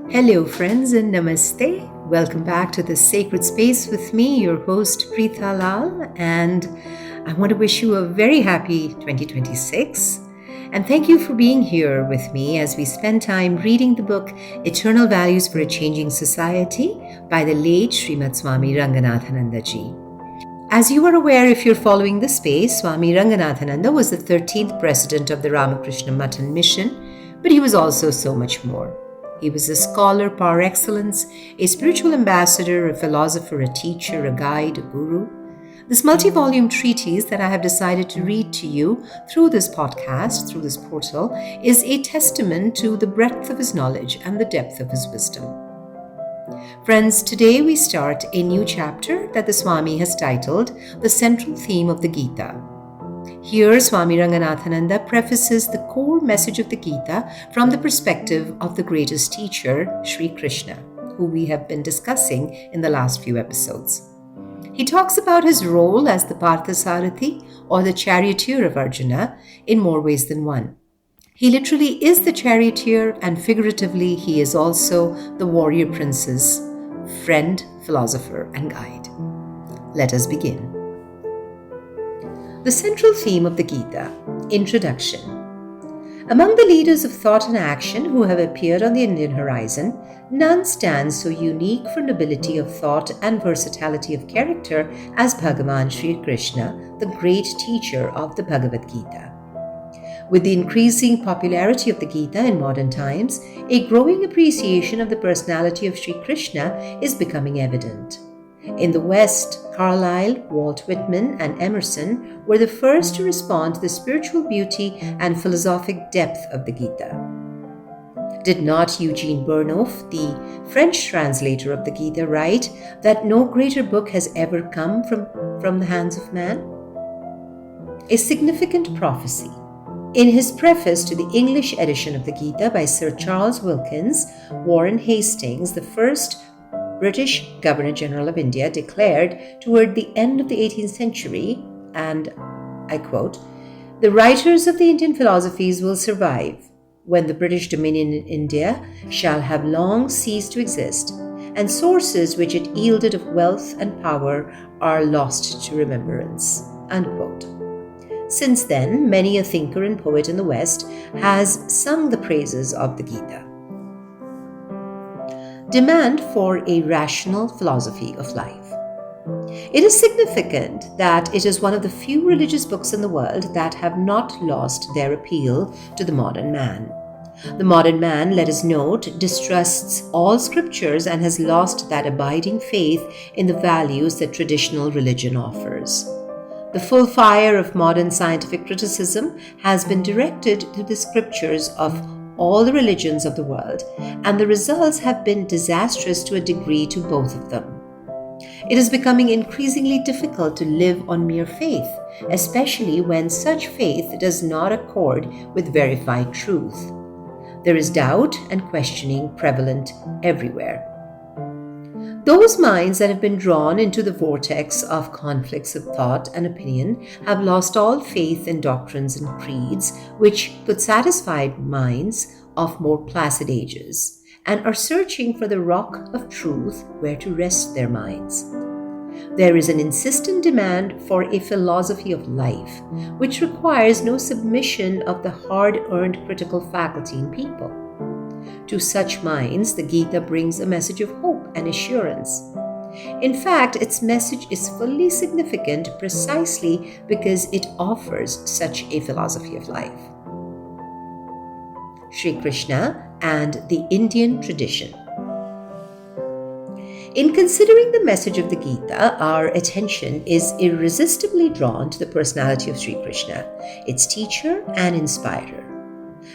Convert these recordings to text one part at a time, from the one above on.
Hello, friends, and namaste. Welcome back to this sacred space with me, your host, Preetha Lal, and I want to wish you a very happy 2026. And thank you for being here with me as we spend time reading the book Eternal Values for a Changing Society by the late Srimad Swami Ranganathananda ji. As you are aware, if you're following the space, Swami Ranganathananda was the 13th president of the Ramakrishna Matan mission, but he was also so much more. He was a scholar par excellence, a spiritual ambassador, a philosopher, a teacher, a guide, a guru. This multi-volume treatise that I have decided to read to you through this podcast, through this portal, is a testament to the breadth of his knowledge and the depth of his wisdom. Friends, today we start a new chapter that the Swami has titled The Central Theme of the Gita. Here, Swami Ranganathananda prefaces the core message of the Gita from the perspective of the greatest teacher, Sri Krishna, who we have been discussing in the last few episodes. He talks about his role as the parthasarathi, or the charioteer of Arjuna, in more ways than one. He literally is the charioteer, and figuratively, he is also the warrior prince's friend, philosopher, and guide. Let us begin. The central theme of the Gita, Introduction. Among the leaders of thought and action who have appeared on the Indian horizon, none stands so unique for nobility of thought and versatility of character as Bhagavan Sri Krishna, the great teacher of the Bhagavad Gita. With the increasing popularity of the Gita in modern times, a growing appreciation of the personality of Sri Krishna is becoming evident. In the West, Carlyle, Walt Whitman, and Emerson were the first to respond to the spiritual beauty and philosophic depth of the Gita. Did not Eugene Burnouf, the French translator of the Gita, write that no greater book has ever come from the hands of man? A significant prophecy. In his preface to the English edition of the Gita by Sir Charles Wilkins, Warren Hastings, the first British Governor-General of India, declared toward the end of the 18th century, and I quote, "The writers of the Indian philosophies will survive when the British dominion in India shall have long ceased to exist, and sources which it yielded of wealth and power are lost to remembrance." Unquote. Since then, many a thinker and poet in the West has sung the praises of the Gita. Demand for a rational philosophy of life. It is significant that it is one of the few religious books in the world that have not lost their appeal to the modern man. The modern man, let us note, distrusts all scriptures and has lost that abiding faith in the values that traditional religion offers. The full fire of modern scientific criticism has been directed to the scriptures of all the religions of the world, and the results have been disastrous to a degree to both of them. It is becoming increasingly difficult to live on mere faith, especially when such faith does not accord with verified truth. There is doubt and questioning prevalent everywhere. Those minds that have been drawn into the vortex of conflicts of thought and opinion have lost all faith in doctrines and creeds which put satisfied minds of more placid ages, and are searching for the rock of truth where to rest their minds. There is an insistent demand for a philosophy of life, which requires no submission of the hard-earned critical faculty in people. To such minds, the Gita brings a message of hope and assurance. In fact, its message is fully significant precisely because it offers such a philosophy of life. Sri Krishna and the Indian tradition. In considering the message of the Gita, our attention is irresistibly drawn to the personality of Sri Krishna, its teacher and inspirer.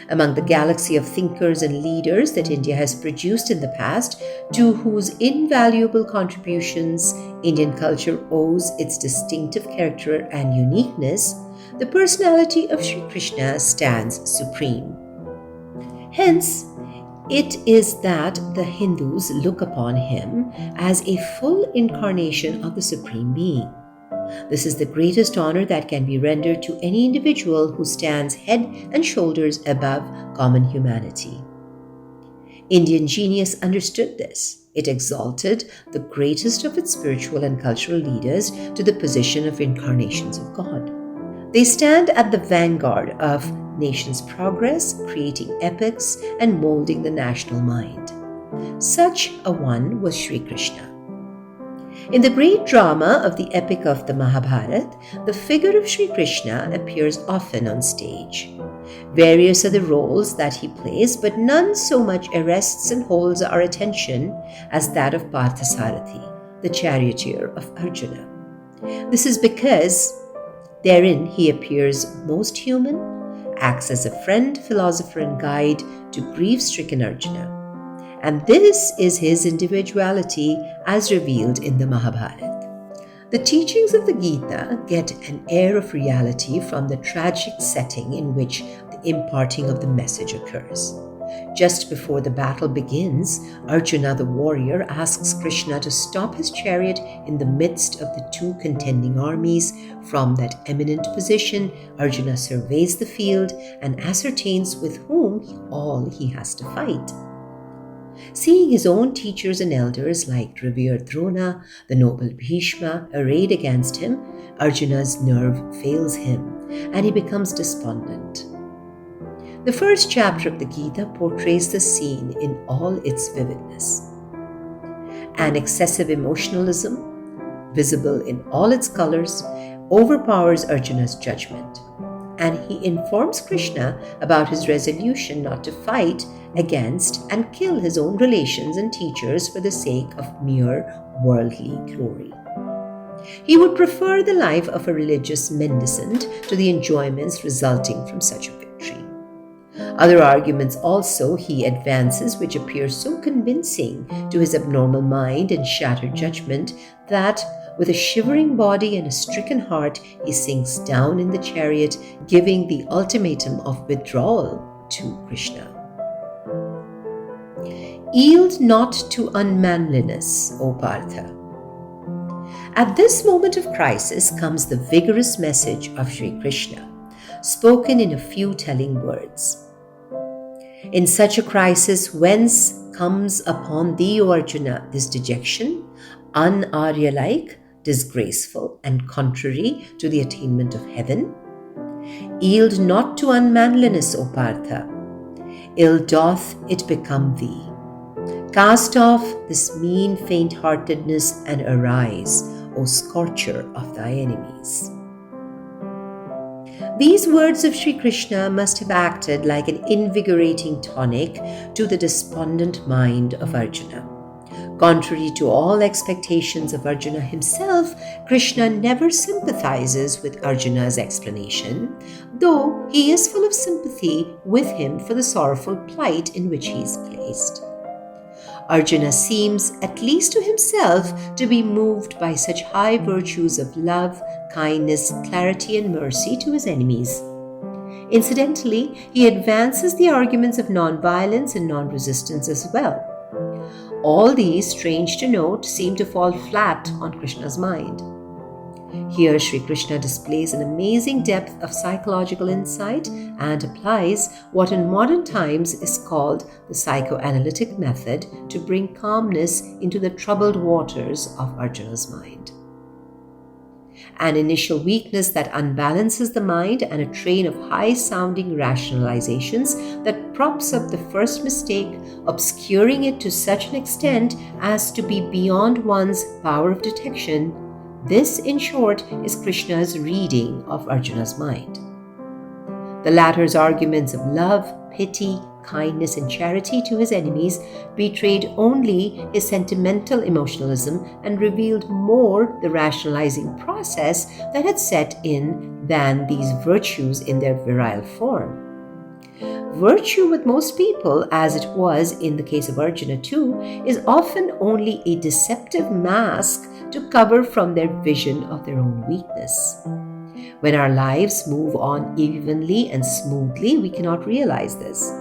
Among the galaxy of thinkers and leaders that India has produced in the past, to whose invaluable contributions Indian culture owes its distinctive character and uniqueness, the personality of Sri Krishna stands supreme. Hence, it is that the Hindus look upon him as a full incarnation of the Supreme Being. This is the greatest honor that can be rendered to any individual who stands head and shoulders above common humanity. Indian genius understood this. It exalted the greatest of its spiritual and cultural leaders to the position of incarnations of God. They stand at the vanguard of nation's progress, creating epics and molding the national mind. Such a one was Sri Krishna. In the great drama of the epic of the Mahabharata, the figure of Sri Krishna appears often on stage. Various are the roles that he plays, but none so much arrests and holds our attention as that of Parthasarathi, the charioteer of Arjuna. This is because therein he appears most human, acts as a friend, philosopher, and guide to grief-stricken Arjuna. And this is his individuality as revealed in the Mahabharata. The teachings of the Gita get an air of reality from the tragic setting in which the imparting of the message occurs. Just before the battle begins, Arjuna the warrior asks Krishna to stop his chariot in the midst of the two contending armies. From that eminent position, Arjuna surveys the field and ascertains with whom all he has to fight. Seeing his own teachers and elders like revered Drona, the noble Bhishma, arrayed against him, Arjuna's nerve fails him and he becomes despondent. The first chapter of the Gita portrays the scene in all its vividness. An excessive emotionalism, visible in all its colors, overpowers Arjuna's judgment, and he informs Krishna about his resolution not to fight against and kill his own relations and teachers for the sake of mere worldly glory. He would prefer the life of a religious mendicant to the enjoyments resulting from such a victory. Other arguments also he advances which appear so convincing to his abnormal mind and shattered judgment that, with a shivering body and a stricken heart, he sinks down in the chariot, giving the ultimatum of withdrawal to Krishna. Yield not to unmanliness, O Partha. At this moment of crisis comes the vigorous message of Sri Krishna, spoken in a few telling words. In such a crisis, whence comes upon thee, O Arjuna, this dejection, un-Arya-like, disgraceful, and contrary to the attainment of heaven? Yield not to unmanliness, O Partha. Ill doth it become thee. Cast off this mean faint-heartedness and arise, O scorcher of thy enemies. These words of Sri Krishna must have acted like an invigorating tonic to the despondent mind of Arjuna. Contrary to all expectations of Arjuna himself, Krishna never sympathizes with Arjuna's explanation, though he is full of sympathy with him for the sorrowful plight in which he is placed. Arjuna seems, at least to himself, to be moved by such high virtues of love, kindness, clarity, and mercy to his enemies. Incidentally, he advances the arguments of non-violence and non-resistance as well. All these, strange to note, seem to fall flat on Krishna's mind. Here, Sri Krishna displays an amazing depth of psychological insight and applies what in modern times is called the psychoanalytic method to bring calmness into the troubled waters of Arjuna's mind. An initial weakness that unbalances the mind and a train of high-sounding rationalizations that props up the first mistake, obscuring it to such an extent as to be beyond one's power of detection. This, in short, is Krishna's reading of Arjuna's mind. The latter's arguments of love, pity, kindness, and charity to his enemies betrayed only his sentimental emotionalism and revealed more the rationalizing process that had set in than these virtues in their virile form. Virtue with most people, as it was in the case of Arjuna too, is often only a deceptive mask to cover from their vision of their own weakness. When our lives move on evenly and smoothly, we cannot realize this.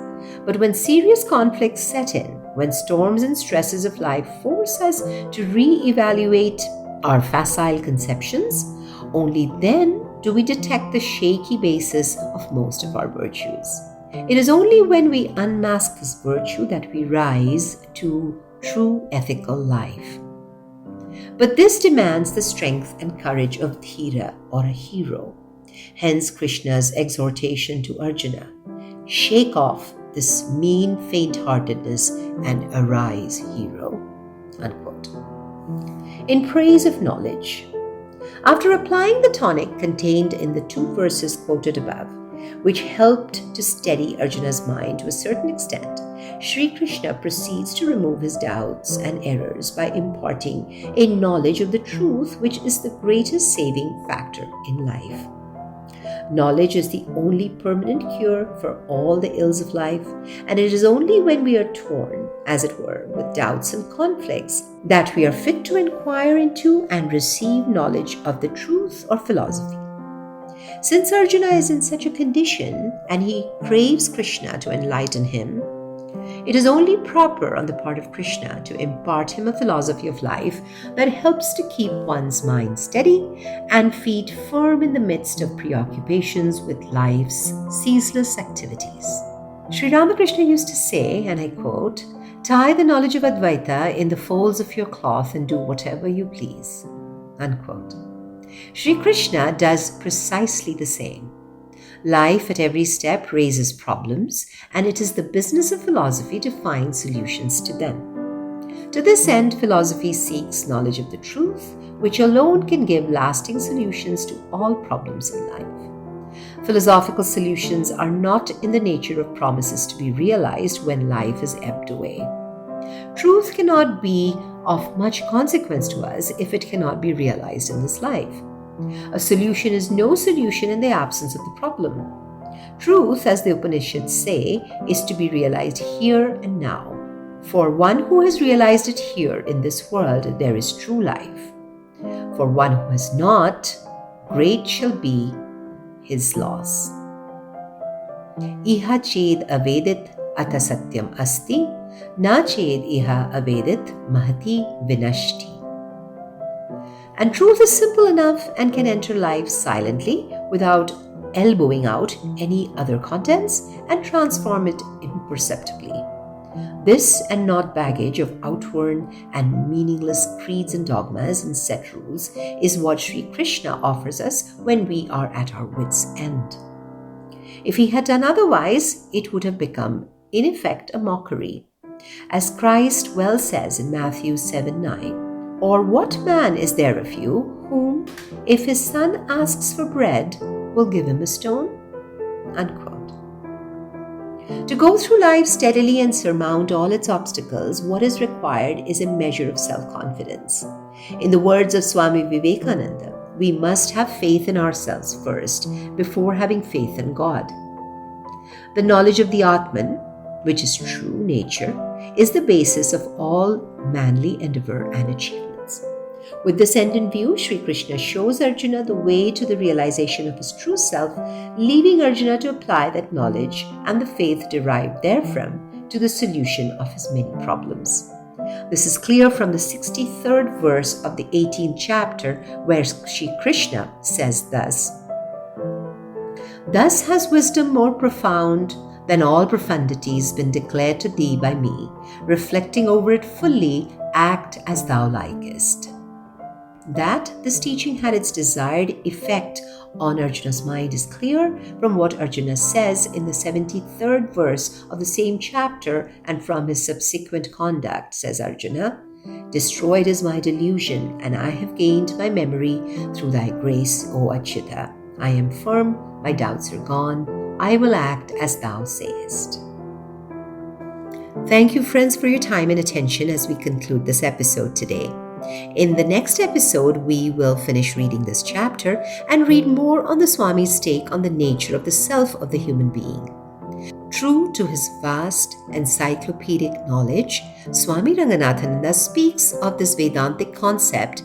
But when serious conflicts set in, when storms and stresses of life force us to re-evaluate our facile conceptions, only then do we detect the shaky basis of most of our virtues. It is only when we unmask this virtue that we rise to true ethical life. But this demands the strength and courage of Dhira, or a hero. Hence Krishna's exhortation to Arjuna, shake off this mean faint-heartedness and arise, hero. Unquote. In praise of knowledge. After applying the tonic contained in the 2 verses quoted above, which helped to steady Arjuna's mind to a certain extent, Sri Krishna proceeds to remove his doubts and errors by imparting a knowledge of the truth, which is the greatest saving factor in life. Knowledge is the only permanent cure for all the ills of life, and it is only when we are torn, as it were, with doubts and conflicts that we are fit to inquire into and receive knowledge of the truth or philosophy. Since Arjuna is in such a condition and he craves Krishna to enlighten him, it is only proper on the part of Krishna to impart him a philosophy of life that helps to keep one's mind steady and feet firm in the midst of preoccupations with life's ceaseless activities. Sri Ramakrishna used to say, and I quote, "Tie the knowledge of Advaita in the folds of your cloth and do whatever you please." Unquote. Sri Krishna does precisely the same. Life at every step raises problems, and it is the business of philosophy to find solutions to them. To this end, philosophy seeks knowledge of the truth, which alone can give lasting solutions to all problems in life. Philosophical solutions are not in the nature of promises to be realized when life is ebbed away. Truth cannot be of much consequence to us if it cannot be realized in this life. A solution is no solution in the absence of the problem. Truth, as the Upanishads say, is to be realized here and now. For one who has realized it here in this world, there is true life. For one who has not, great shall be his loss. Iha ched avedit ata satyam asti, na ched iha avedit mahati vinashti. And truth is simple enough and can enter life silently without elbowing out any other contents and transform it imperceptibly. This and not baggage of outworn and meaningless creeds and dogmas and set rules is what Sri Krishna offers us when we are at our wits' end. If he had done otherwise, it would have become, in effect, a mockery. As Christ well says in Matthew 7:9, "Or what man is there of you whom, if his son asks for bread, will give him a stone?" Unquote. To go through life steadily and surmount all its obstacles, what is required is a measure of self-confidence. In the words of Swami Vivekananda, we must have faith in ourselves first before having faith in God. The knowledge of the Atman, which is true nature, is the basis of all manly endeavor and achievements. With this end in view, Sri Krishna shows Arjuna the way to the realization of his true self, leaving Arjuna to apply that knowledge and the faith derived therefrom to the solution of his many problems. This is clear from the 63rd verse of the 18th chapter, where Sri Krishna says thus, "Thus has wisdom more profound than all profundities been declared to thee by me. Reflecting over it fully, act as thou likest." That this teaching had its desired effect on Arjuna's mind is clear from what Arjuna says in the 73rd verse of the same chapter, and from his subsequent conduct, says Arjuna, "Destroyed is my delusion, and I have gained my memory through thy grace, O Achyuta. I am firm, my doubts are gone. I will act as thou sayest." Thank you, friends, for your time and attention as we conclude this episode today. In the next episode, we will finish reading this chapter and read more on the Swami's take on the nature of the self of the human being. True to his vast encyclopedic knowledge, Swami Ranganathananda speaks of this Vedantic concept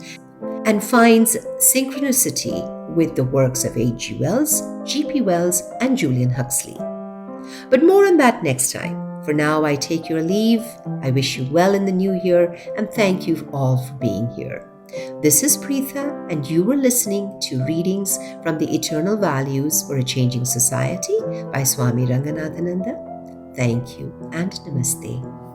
and finds synchronicity with the works of H.G. Wells, G.P. Wells, and Julian Huxley. But more on that next time. For now, I take your leave. I wish you well in the new year, and thank you all for being here. This is Preetha, and you were listening to Readings from the Eternal Values for a Changing Society by Swami Ranganathananda. Thank you and Namaste.